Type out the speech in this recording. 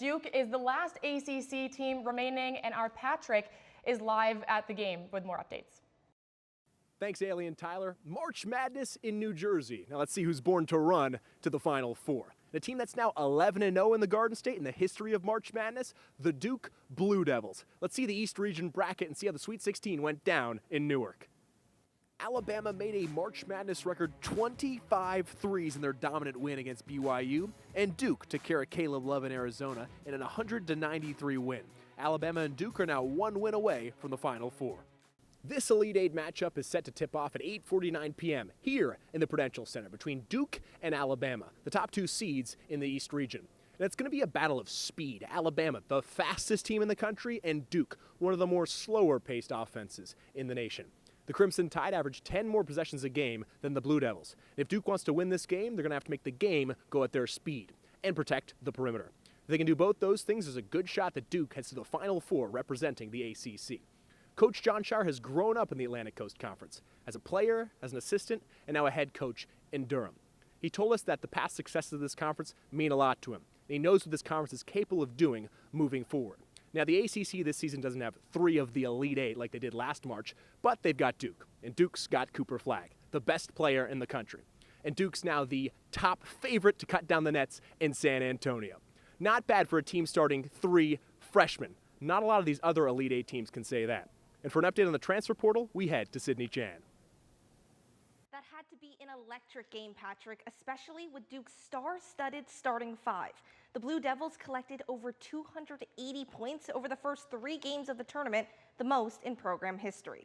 Duke is the last ACC team remaining, and our Patrick is live at the game with more updates. Thanks, Alien Tyler. March Madness in New Jersey. Now let's see who's born to run to the Final Four. The team that's now 11-0 in the Garden State in the history of March Madness, the Duke Blue Devils. Let's see the East Region bracket and see how the Sweet 16 went down in Newark. Alabama made a March Madness record 25 threes in their dominant win against BYU, and Duke took care of Caleb Love in Arizona in an 100-93 win. Alabama and Duke are now one win away from the Final Four. This Elite Eight matchup is set to tip off at 8:49 p.m. here in the Prudential Center between Duke and Alabama, the top two seeds in the East region. And it's going to be a battle of speed. Alabama, the fastest team in the country, and Duke, one of the more slower-paced offenses in the nation. The Crimson Tide averaged 10 more possessions a game than the Blue Devils. If Duke wants to win this game, they're going to have to make the game go at their speed and protect the perimeter. If they can do both those things, there's a good shot that Duke heads to the Final Four representing the ACC. Coach John Shire has grown up in the Atlantic Coast Conference as a player, as an assistant, and now a head coach in Durham. He told us that the past successes of this conference mean a lot to him. And he knows what this conference is capable of doing moving forward. Now, the ACC this season doesn't have 3 of the Elite 8 like they did last March, but they've got Duke. And Duke's got Cooper Flagg, the best player in the country. And Duke's now the top favorite to cut down the nets in San Antonio. Not bad for a team starting 3 freshmen. Not a lot of these other Elite 8 teams can say that. And for an update on the transfer portal, we head to Sydney Chan. That had to be an electric game, Patrick, especially with Duke's star-studded starting 5. The Blue Devils collected over 280 points over the first 3 games of the tournament, the most in program history.